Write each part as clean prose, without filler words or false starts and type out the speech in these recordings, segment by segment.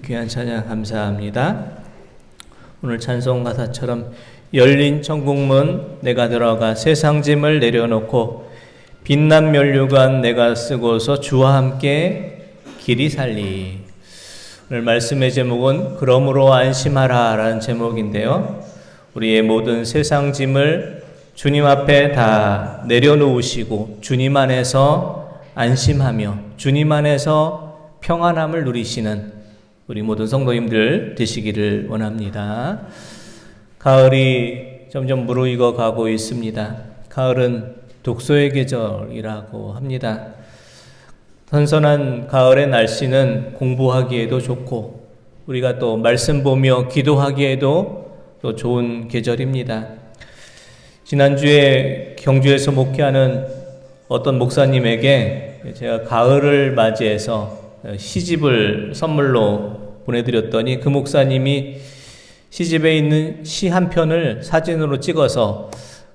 귀한 찬양 감사합니다. 오늘 찬송 가사처럼 열린 천국문 내가 들어가 세상 짐을 내려놓고 빛난 면류관 내가 쓰고서 주와 함께 길이 살리. 오늘 말씀의 제목은 그러므로 안심하라 라는 제목인데요. 우리의 모든 세상 짐을 주님 앞에 다 내려놓으시고 주님 안에서 안심하며 주님 안에서 평안함을 누리시는 우리 모든 성도님들 되시기를 원합니다. 가을이 점점 무르익어 가고 있습니다. 가을은 독서의 계절이라고 합니다. 선선한 가을의 날씨는 공부하기에도 좋고 우리가 또 말씀 보며 기도하기에도 또 좋은 계절입니다. 지난주에 경주에서 목회하는 어떤 목사님에게 제가 가을을 맞이해서 시집을 선물로 보내드렸더니 그 목사님이 시집에 있는 시 한 편을 사진으로 찍어서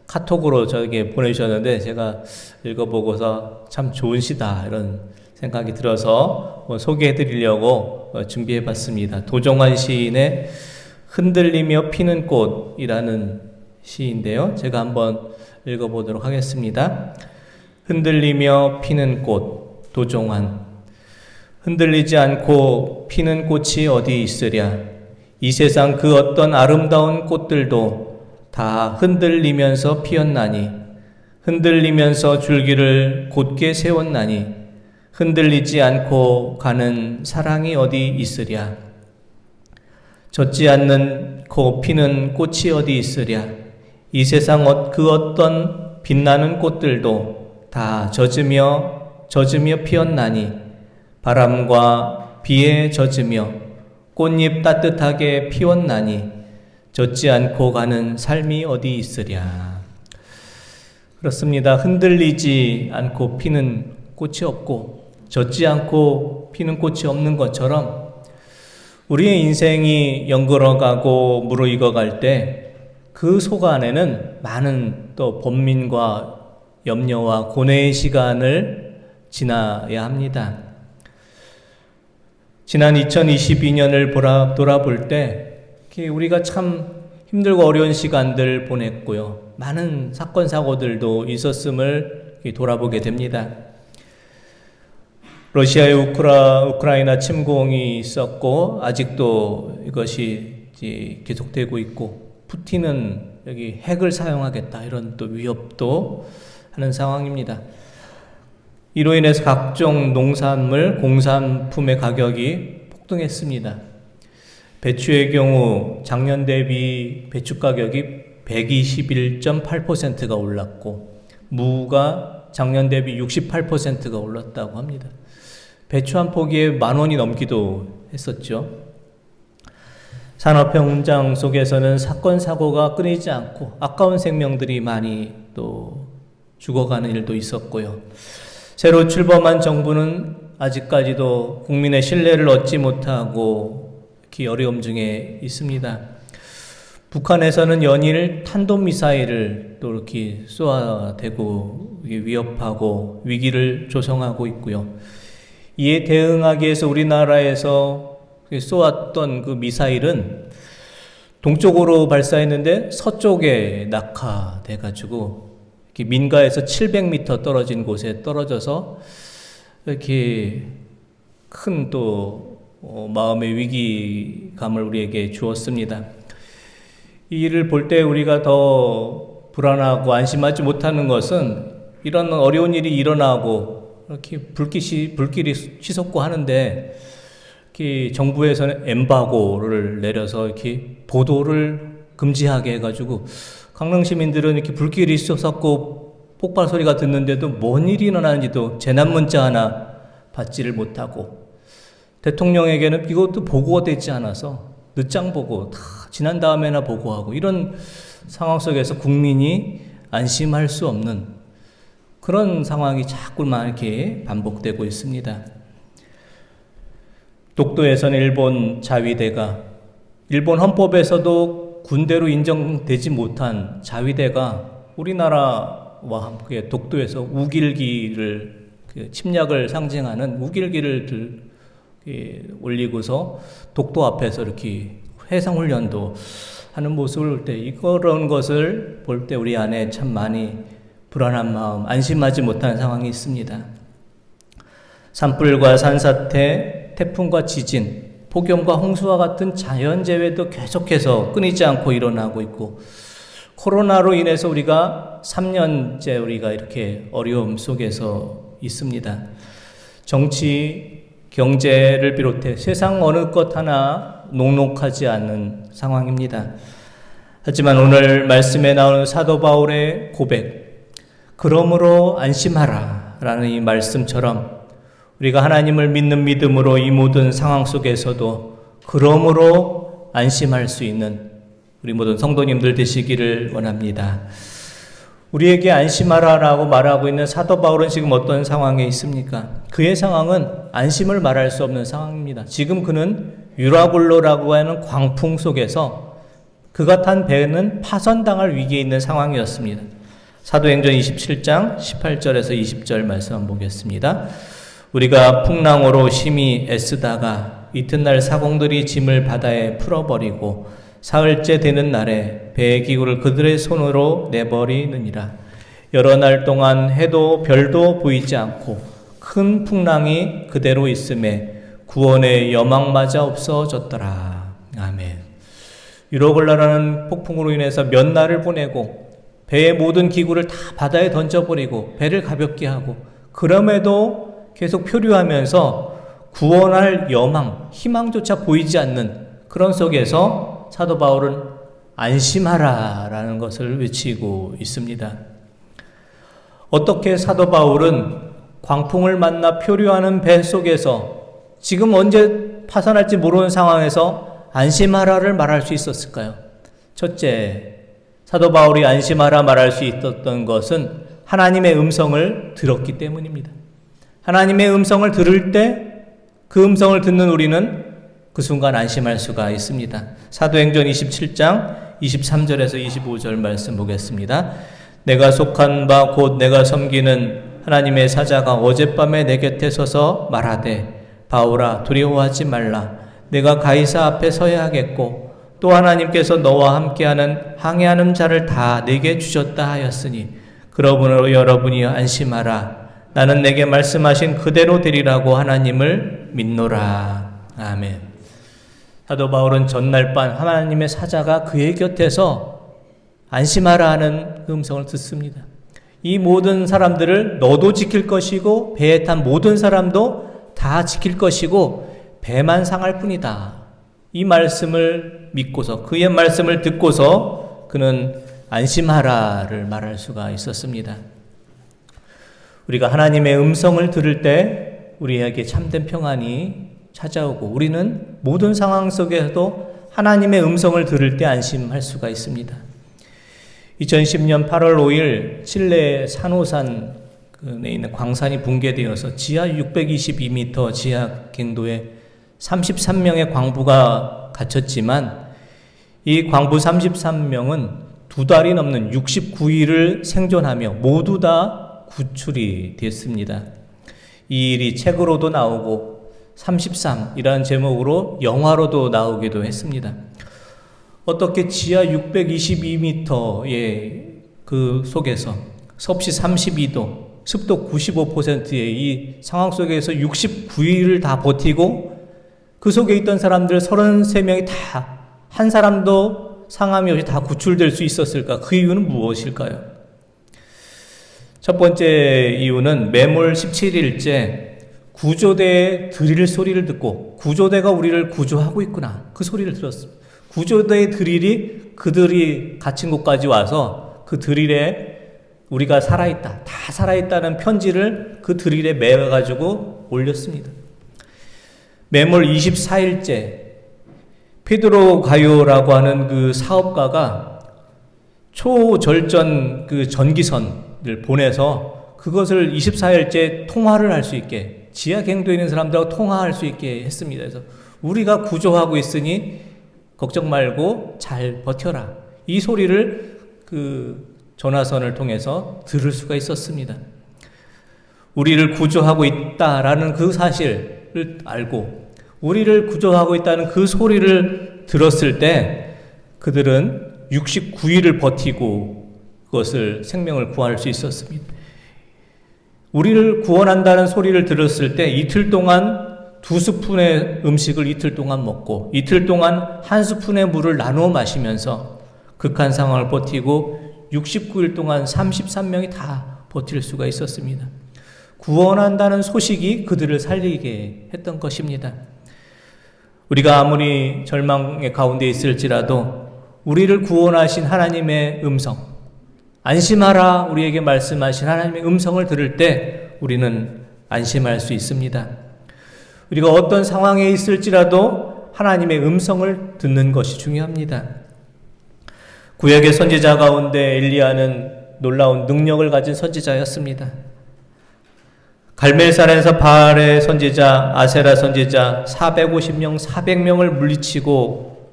카톡으로 저에게 보내주셨는데 제가 읽어보고서 참 좋은 시다 이런 생각이 들어서 소개해드리려고 준비해봤습니다. 도종환 시인의 흔들리며 피는 꽃이라는 시인데요. 제가 한번 읽어보도록 하겠습니다. 흔들리며 피는 꽃, 도종환. 흔들리지 않고 피는 꽃이 어디 있으랴. 이 세상 그 어떤 아름다운 꽃들도 다 흔들리면서 피었나니 흔들리면서 줄기를 곧게 세웠나니 흔들리지 않고 가는 사랑이 어디 있으랴. 젖지 않고 피는 꽃이 어디 있으랴. 이 세상 그 어떤 빛나는 꽃들도 다 젖으며 피었나니 바람과 비에 젖으며 꽃잎 따뜻하게 피웠나니 젖지 않고 가는 삶이 어디 있으랴. 그렇습니다. 흔들리지 않고 피는 꽃이 없고 젖지 않고 피는 꽃이 없는 것처럼 우리의 인생이 연걸어가고 무르익어갈 때 그 속 안에는 많은 또 번민과 염려와 고뇌의 시간을 지나야 합니다. 지난 2022년을 돌아볼 때 우리가 참 힘들고 어려운 시간들 보냈고요. 많은 사건 사고들도 있었음을 돌아보게 됩니다. 러시아의 우크라이나 침공이 있었고 아직도 이것이 계속되고 있고 푸틴은 여기 핵을 사용하겠다 이런 또 위협도 하는 상황입니다. 이로 인해서 각종 농산물, 공산품의 가격이 폭등했습니다. 배추의 경우 작년 대비 배추 가격이 121.8%가 올랐고 무가 작년 대비 68%가 올랐다고 합니다. 배추 한 포기에 10,000원이 넘기도 했었죠. 산업 현장 속에서는 사건 사고가 끊이지 않고 아까운 생명들이 많이 또 죽어가는 일도 있었고요. 새로 출범한 정부는 아직까지도 국민의 신뢰를 얻지 못하고 어려움 중에 있습니다. 북한에서는 연일 탄도미사일을 또 이렇게 쏘아대고 위협하고 위기를 조성하고 있고요. 이에 대응하기 위해서 우리나라에서 쏘았던 그 미사일은 동쪽으로 발사했는데 서쪽에 낙하돼가지고 민가에서 700m 떨어진 곳에 떨어져서 이렇게 큰 또 마음의 위기감을 우리에게 주었습니다. 이 일을 볼 때 우리가 더 불안하고 안심하지 못하는 것은 이런 어려운 일이 일어나고 이렇게 불길이 치솟고 하는데 이렇게 정부에서는 엠바고를 내려서 이렇게 보도를 금지하게 해가지고 강릉 시민들은 이렇게 불길이 쏘았고 폭발 소리가 듣는데도 뭔 일이 일어나는지도 재난 문자 하나 받지를 못하고 대통령에게는 이것도 보고가 되지 않아서 늦장 보고 다 지난 다음에나 보고하고 이런 상황 속에서 국민이 안심할 수 없는 그런 상황이 자꾸만 이렇게 반복되고 있습니다. 독도에서는 일본 자위대가 일본 헌법에서도 군대로 인정되지 못한 자위대가 우리나라와 함께 독도에서 우길기를 침략을 상징하는 우길기를 올리고서 독도 앞에서 이렇게 해상훈련도 하는 모습을 볼 때, 이런 것을 볼 때 우리 안에 참 많이 불안한 마음, 안심하지 못하는 상황이 있습니다. 산불과 산사태, 태풍과 지진, 폭염과 홍수와 같은 자연재해도 계속해서 끊이지 않고 일어나고 있고, 코로나로 인해서 우리가 3년째 우리가 이렇게 어려움 속에서 있습니다. 정치, 경제를 비롯해 세상 어느 것 하나 녹록하지 않은 상황입니다. 하지만 오늘 말씀에 나오는 사도 바울의 고백, 그러므로 안심하라 라는 이 말씀처럼 우리가 하나님을 믿는 믿음으로 이 모든 상황 속에서도 그러므로 안심할 수 있는 우리 모든 성도님들 되시기를 원합니다. 우리에게 안심하라라고 말하고 있는 사도 바울은 지금 어떤 상황에 있습니까? 그의 상황은 안심을 말할 수 없는 상황입니다. 지금 그는 유라굴로라고 하는 광풍 속에서 그가 탄 배는 파선당할 위기에 있는 상황이었습니다. 사도행전 27장 18절에서 20절 말씀 한번 보겠습니다. 우리가 풍랑으로 심히 애쓰다가 이튿날 사공들이 짐을 바다에 풀어버리고 사흘째 되는 날에 배의 기구를 그들의 손으로 내버리느니라. 여러 날 동안 해도 별도 보이지 않고 큰 풍랑이 그대로 있음에 구원의 여망마저 없어졌더라. 아멘. 유라굴로라는 폭풍으로 인해서 몇 날을 보내고 배의 모든 기구를 다 바다에 던져버리고 배를 가볍게 하고, 그럼에도 계속 표류하면서 구원할 여망, 희망조차 보이지 않는 그런 속에서 사도 바울은 안심하라 라는 것을 외치고 있습니다. 어떻게 사도 바울은 광풍을 만나 표류하는 배 속에서 지금 언제 파산할지 모르는 상황에서 안심하라를 말할 수 있었을까요? 첫째, 사도 바울이 안심하라 말할 수 있었던 것은 하나님의 음성을 들었기 때문입니다. 하나님의 음성을 들을 때 그 음성을 듣는 우리는 그 순간 안심할 수가 있습니다. 사도행전 27장 23절에서 25절 말씀 보겠습니다. 내가 속한 바 곧 내가 섬기는 하나님의 사자가 어젯밤에 내 곁에 서서 말하되 바울아 두려워하지 말라. 내가 가이사 앞에 서야 하겠고 또 하나님께서 너와 함께하는 항해하는 자를 다 내게 주셨다 하였으니 그러므로 여러분이 안심하라. 나는 내게 말씀하신 그대로 되리라고 하나님을 믿노라. 아멘. 사도 바울은 전날 밤 하나님의 사자가 그의 곁에서 안심하라 하는 음성을 듣습니다. 이 모든 사람들을 너도 지킬 것이고 배에 탄 모든 사람도 다 지킬 것이고 배만 상할 뿐이다. 이 말씀을 믿고서, 그의 말씀을 듣고서 그는 안심하라를 말할 수가 있었습니다. 우리가 하나님의 음성을 들을 때 우리에게 참된 평안이 찾아오고 우리는 모든 상황 속에서도 하나님의 음성을 들을 때 안심할 수가 있습니다. 2010년 8월 5일 칠레 산호산에 있는 광산이 붕괴되어서 지하 622m 지하 갱도에 33명의 광부가 갇혔지만 이 광부 33명은 2달이 넘는 69일을 생존하며 모두 다 구출이 됐습니다. 이 일이 책으로도 나오고 33이라는 제목으로 영화로도 나오기도 했습니다. 어떻게 지하 622m의 그 속에서 섭씨 32도, 습도 95%의 이 상황 속에서 69일을 다 버티고 그 속에 있던 사람들 33명이 다 한 사람도 상함이 없이 다 구출될 수 있었을까? 그 이유는 무엇일까요? 첫 번째 이유는 매몰 17일째 구조대의 드릴 소리를 듣고 구조대가 우리를 구조하고 있구나. 그 소리를 들었습니다. 구조대의 드릴이 그들이 갇힌 곳까지 와서 그 드릴에 우리가 살아있다, 다 살아있다는 편지를 그 드릴에 매가지고 올렸습니다. 매몰 24일째 페드로 가요라고 하는 그 사업가가 초절전 그 전기선을 보내서 그것을 24일째 통화를 할 수 있게, 지하 갱도에 있는 사람들하고 통화할 수 있게 했습니다. 그래서 우리가 구조하고 있으니 걱정 말고 잘 버텨라. 이 소리를 그 전화선을 통해서 들을 수가 있었습니다. 우리를 구조하고 있다라는 그 사실을 알고 우리를 구조하고 있다는 그 소리를 들었을 때 그들은 69일을 버티고 그것을 생명을 구할 수 있었습니다. 우리를 구원한다는 소리를 들었을 때 이틀 동안 2스푼의 음식을 이틀 동안 먹고 이틀 동안 1스푼의 물을 나누어 마시면서 극한 상황을 버티고 69일 동안 33명이 다 버틸 수가 있었습니다. 구원한다는 소식이 그들을 살리게 했던 것입니다. 우리가 아무리 절망의 가운데 있을지라도 우리를 구원하신 하나님의 음성, 안심하라 우리에게 말씀하신 하나님의 음성을 들을 때 우리는 안심할 수 있습니다. 우리가 어떤 상황에 있을지라도 하나님의 음성을 듣는 것이 중요합니다. 구약의 선지자 가운데 엘리야는 놀라운 능력을 가진 선지자였습니다. 갈멜산에서 바알의 선지자, 아세라 선지자 450명, 400명을 물리치고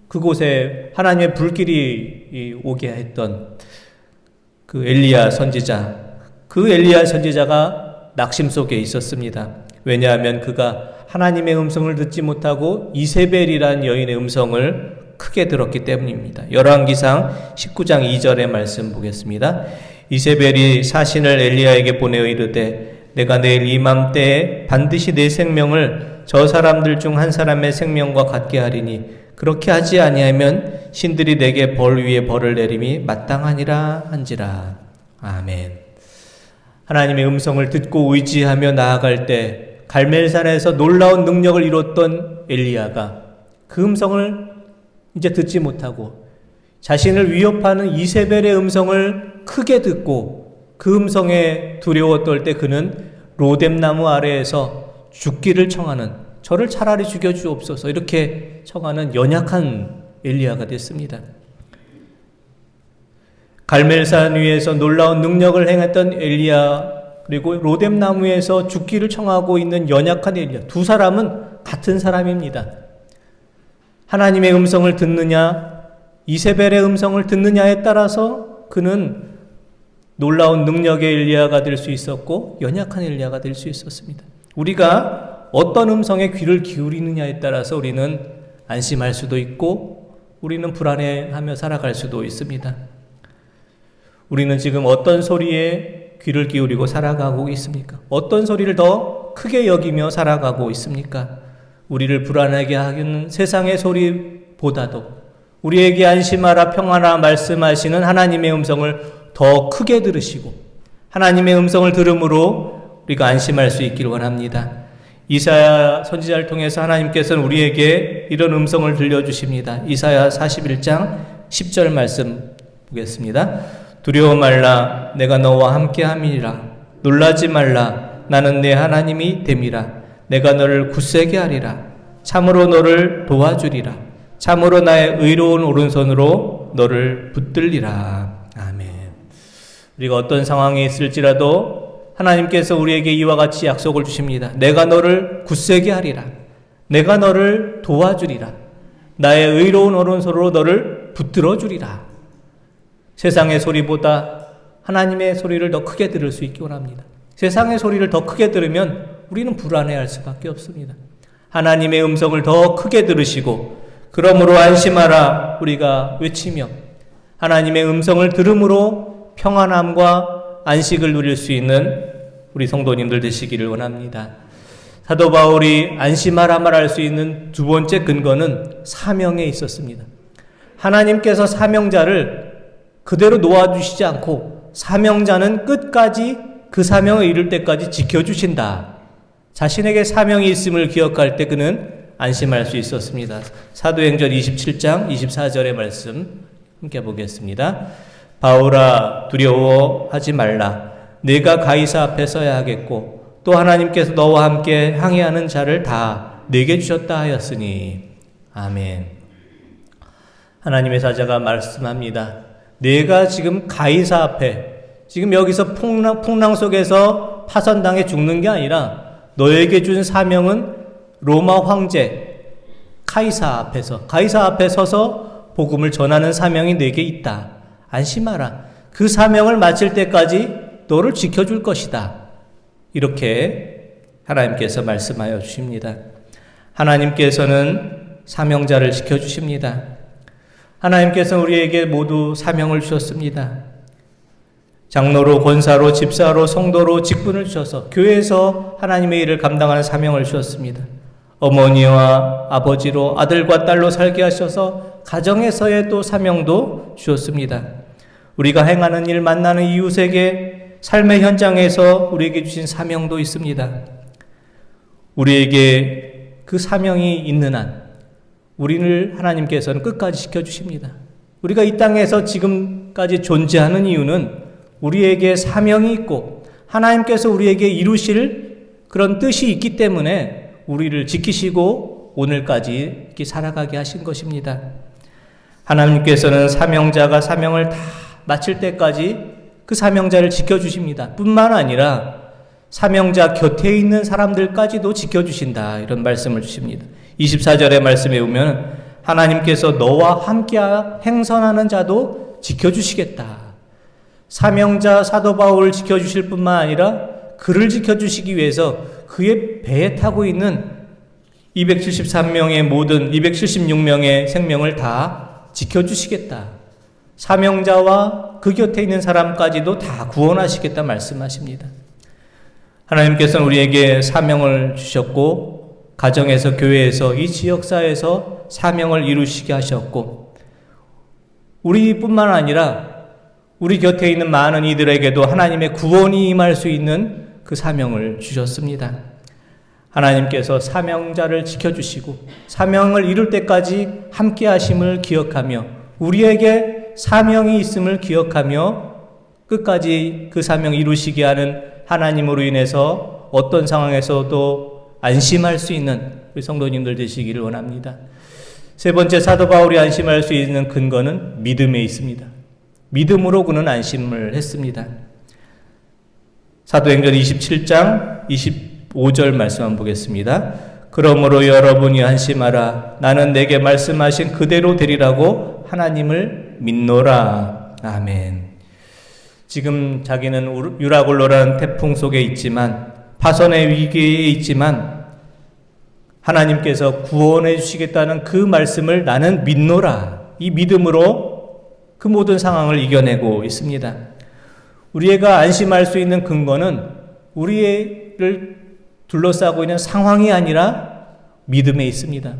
그곳에 하나님의 불길이 오게 했던 그 엘리야 선지자, 그 엘리야 선지자가 낙심 속에 있었습니다. 왜냐하면 그가 하나님의 음성을 듣지 못하고 이세벨이란 여인의 음성을 크게 들었기 때문입니다. 열왕기상 19장 2절의 말씀 보겠습니다. 이세벨이 사신을 엘리야에게 보내어 이르되 내가 내일 이맘때에 반드시 내 생명을 저 사람들 중 한 사람의 생명과 같게 하리니 그렇게 하지 아니하면 신들이 내게 벌 위에 벌을 내림이 마땅하니라 한지라. 아멘. 하나님의 음성을 듣고 의지하며 나아갈 때 갈멜산에서 놀라운 능력을 이뤘던 엘리야가 그 음성을 이제 듣지 못하고 자신을 위협하는 이세벨의 음성을 크게 듣고 그 음성에 두려워 떨 때 그는 로뎀나무 아래에서 죽기를 청하는, 저를 차라리 죽여주옵소서 이렇게 청하는 연약한 엘리야가 됐습니다. 갈멜산 위에서 놀라운 능력을 행했던 엘리야, 그리고 로뎀나무에서 죽기를 청하고 있는 연약한 엘리야, 두 사람은 같은 사람입니다. 하나님의 음성을 듣느냐 이세벨의 음성을 듣느냐에 따라서 그는 놀라운 능력의 엘리야가 될 수 있었고 연약한 엘리야가 될 수 있었습니다. 우리가 어떤 음성에 귀를 기울이느냐에 따라서 우리는 안심할 수도 있고 우리는 불안해하며 살아갈 수도 있습니다. 우리는 지금 어떤 소리에 귀를 기울이고 살아가고 있습니까? 어떤 소리를 더 크게 여기며 살아가고 있습니까? 우리를 불안하게 하는 세상의 소리보다도 우리에게 안심하라 평안하라 말씀하시는 하나님의 음성을 더 크게 들으시고 하나님의 음성을 들음으로 우리가 안심할 수 있기를 원합니다. 이사야 선지자를 통해서 하나님께서는 우리에게 이런 음성을 들려주십니다. 이사야 41장 10절 말씀 보겠습니다. 두려워 말라 내가 너와 함께함이니라. 놀라지 말라 나는 내 하나님이 됨이라. 내가 너를 굳세게 하리라. 참으로 너를 도와주리라. 참으로 나의 의로운 오른손으로 너를 붙들리라. 아멘. 우리가 어떤 상황에 있을지라도 하나님께서 우리에게 이와 같이 약속을 주십니다. 내가 너를 굳세게 하리라. 내가 너를 도와주리라. 나의 의로운 오른손으로 너를 붙들어 주리라. 세상의 소리보다 하나님의 소리를 더 크게 들을 수 있기 원합니다. 세상의 소리를 더 크게 들으면 우리는 불안해할 수밖에 없습니다. 하나님의 음성을 더 크게 들으시고 그러므로 안심하라 우리가 외치며 하나님의 음성을 들음으로 평안함과 안식을 누릴 수 있는 우리 성도님들 되시기를 원합니다. 사도 바울이 안심하라 말할 수 있는 두 번째 근거는 사명에 있었습니다. 하나님께서 사명자를 그대로 놓아주시지 않고 사명자는 끝까지 그 사명을 이룰 때까지 지켜주신다. 자신에게 사명이 있음을 기억할 때 그는 안심할 수 있었습니다. 사도행전 27장 24절의 말씀 함께 보겠습니다. 바울아 두려워하지 말라. 네가 가이사 앞에 서야 하겠고 또 하나님께서 너와 함께 항해하는 자를 다 내게 주셨다 하였으니. 아멘. 하나님의 사자가 말씀합니다. 내가 지금 가이사 앞에, 지금 여기서 풍랑 속에서 파선당해 죽는 게 아니라 너에게 준 사명은 로마 황제 가이사 앞에 서서 복음을 전하는 사명이 내게 있다. 안심하라. 그 사명을 마칠 때까지 너를 지켜줄 것이다. 이렇게 하나님께서 말씀하여 주십니다. 하나님께서는 사명자를 지켜주십니다. 하나님께서 우리에게 모두 사명을 주셨습니다. 장로로, 권사로, 집사로, 성도로 직분을 주셔서 교회에서 하나님의 일을 감당하는 사명을 주셨습니다. 어머니와 아버지로, 아들과 딸로 살게 하셔서 가정에서의 또 사명도 주셨습니다. 우리가 행하는 일, 만나는 이웃에게 삶의 현장에서 우리에게 주신 사명도 있습니다. 우리에게 그 사명이 있는 한 우리를 하나님께서는 끝까지 지켜주십니다. 우리가 이 땅에서 지금까지 존재하는 이유는 우리에게 사명이 있고 하나님께서 우리에게 이루실 그런 뜻이 있기 때문에 우리를 지키시고 오늘까지 이렇게 살아가게 하신 것입니다. 하나님께서는 사명자가 사명을 다 마칠 때까지 그 사명자를 지켜주십니다. 뿐만 아니라 사명자 곁에 있는 사람들까지도 지켜주신다, 이런 말씀을 주십니다. 24절의 말씀에 보면 하나님께서 너와 함께 행선하는 자도 지켜주시겠다. 사명자 사도 바울을 지켜주실 뿐만 아니라 그를 지켜주시기 위해서 그의 배에 타고 있는 273명의 모든 276명의 생명을 다 지켜주시겠다. 사명자와 그 곁에 있는 사람까지도 다 구원하시겠다 말씀하십니다. 하나님께서는 우리에게 사명을 주셨고 가정에서, 교회에서, 이 지역사회에서 사명을 이루시게 하셨고 우리뿐만 아니라 우리 곁에 있는 많은 이들에게도 하나님의 구원이 임할 수 있는 그 사명을 주셨습니다. 하나님께서 사명자를 지켜주시고 사명을 이룰 때까지 함께 하심을 기억하며 우리에게 사명이 있음을 기억하며 끝까지 그 사명 이루시게 하는 하나님으로 인해서 어떤 상황에서도 안심할 수 있는 우리 성도님들 되시기를 원합니다. 세 번째, 사도 바울이 안심할 수 있는 근거는 믿음에 있습니다. 믿음으로 그는 안심을 했습니다. 사도행전 27장 25절 말씀 한번 보겠습니다. 그러므로 여러분이 안심하라. 나는 내게 말씀하신 그대로 되리라고 하나님을 믿노라. 아멘. 지금 자기는 유라굴로라는 태풍 속에 있지만, 파선의 위기에 있지만 하나님께서 구원해 주시겠다는 그 말씀을 나는 믿노라. 이 믿음으로 그 모든 상황을 이겨내고 있습니다. 우리가 안심할 수 있는 근거는 우리를 둘러싸고 있는 상황이 아니라 믿음에 있습니다.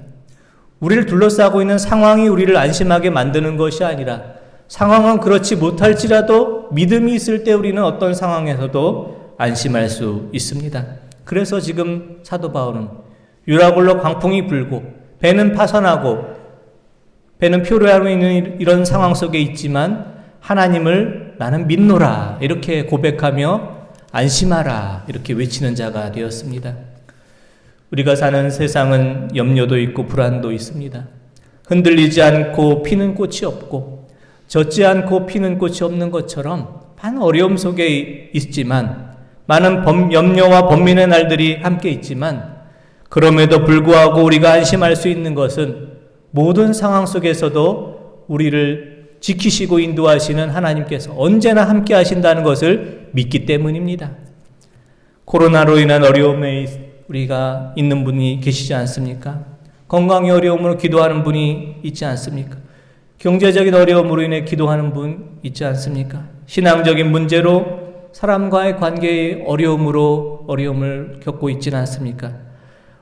우리를 둘러싸고 있는 상황이 우리를 안심하게 만드는 것이 아니라 상황은 그렇지 못할지라도 믿음이 있을 때 우리는 어떤 상황에서도 안심할 수 있습니다. 그래서 지금 사도 바울은 유라굴로 광풍이 불고 배는 파선하고 배는 표류하고 있는 이런 상황 속에 있지만 하나님을 나는 믿노라 이렇게 고백하며 안심하라 이렇게 외치는 자가 되었습니다. 우리가 사는 세상은 염려도 있고 불안도 있습니다. 흔들리지 않고 피는 꽃이 없고 젖지 않고 피는 꽃이 없는 것처럼 많은 어려움 속에 있지만 많은 염려와 번민의 날들이 함께 있지만 그럼에도 불구하고 우리가 안심할 수 있는 것은 모든 상황 속에서도 우리를 지키시고 인도하시는 하나님께서 언제나 함께 하신다는 것을 믿기 때문입니다. 코로나로 인한 어려움에 우리가 있는 분이 계시지 않습니까? 건강의 어려움으로 기도하는 분이 있지 않습니까? 경제적인 어려움으로 인해 기도하는 분 있지 않습니까? 신앙적인 문제로 사람과의 관계의 어려움을 겪고 있지는 않습니까?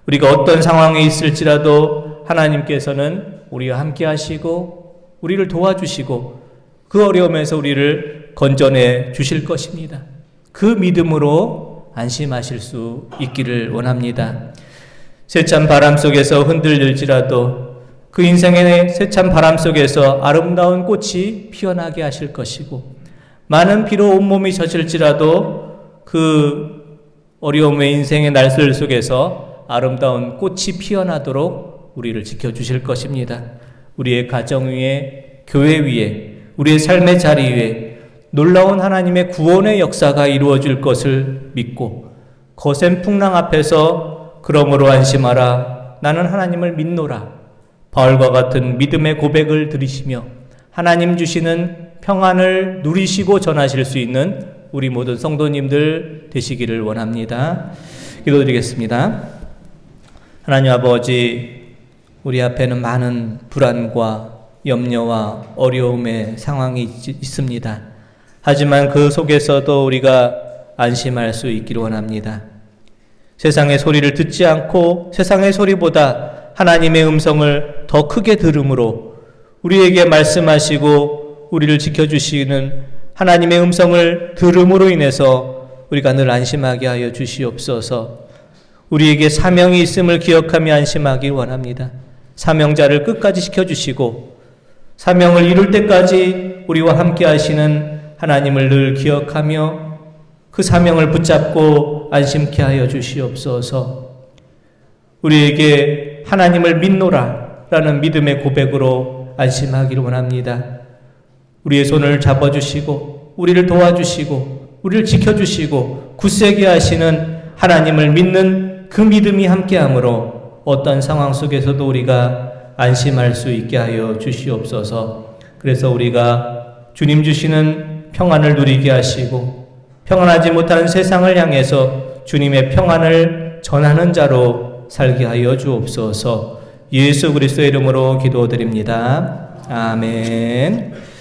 우리가 어떤 상황에 있을지라도 하나님께서는 우리와 함께 하시고 우리를 도와주시고 그 어려움에서 우리를 건져내 주실 것입니다. 그 믿음으로 안심하실 수 있기를 원합니다. 세찬 바람 속에서 흔들릴지라도 그 인생의 세찬 바람 속에서 아름다운 꽃이 피어나게 하실 것이고 많은 비로 온몸이 젖을지라도 그 어려움의 인생의 날들 속에서 아름다운 꽃이 피어나도록 우리를 지켜주실 것입니다. 우리의 가정 위에, 교회 위에, 우리의 삶의 자리 위에 놀라운 하나님의 구원의 역사가 이루어질 것을 믿고 거센 풍랑 앞에서 그러므로 안심하라. 나는 하나님을 믿노라. 바울과 같은 믿음의 고백을 들으시며 하나님 주시는 평안을 누리시고 전하실 수 있는 우리 모든 성도님들 되시기를 원합니다. 기도드리겠습니다. 하나님 아버지, 우리 앞에는 많은 불안과 염려와 어려움의 상황이 있습니다. 하지만 그 속에서도 우리가 안심할 수 있기를 원합니다. 세상의 소리를 듣지 않고 세상의 소리보다 하나님의 음성을 더 크게 들음으로 우리에게 말씀하시고 우리를 지켜주시는 하나님의 음성을 들음으로 인해서 우리가 늘 안심하게 하여 주시옵소서. 우리에게 사명이 있음을 기억하며 안심하길 원합니다. 사명자를 끝까지 지켜주시고 사명을 이룰 때까지 우리와 함께 하시는 하나님을 늘 기억하며 그 사명을 붙잡고 안심케 하여 주시옵소서. 우리에게 하나님을 믿노라 라는 믿음의 고백으로 안심하기를 원합니다. 우리의 손을 잡아주시고 우리를 도와주시고 우리를 지켜주시고 굳세게 하시는 하나님을 믿는 그 믿음이 함께하므로 어떤 상황 속에서도 우리가 안심할 수 있게 하여 주시옵소서. 그래서 우리가 주님 주시는 평안을 누리게 하시고 평안하지 못한 세상을 향해서 주님의 평안을 전하는 자로 살게 하여 주옵소서. 예수 그리스도의 이름으로 기도드립니다. 아멘.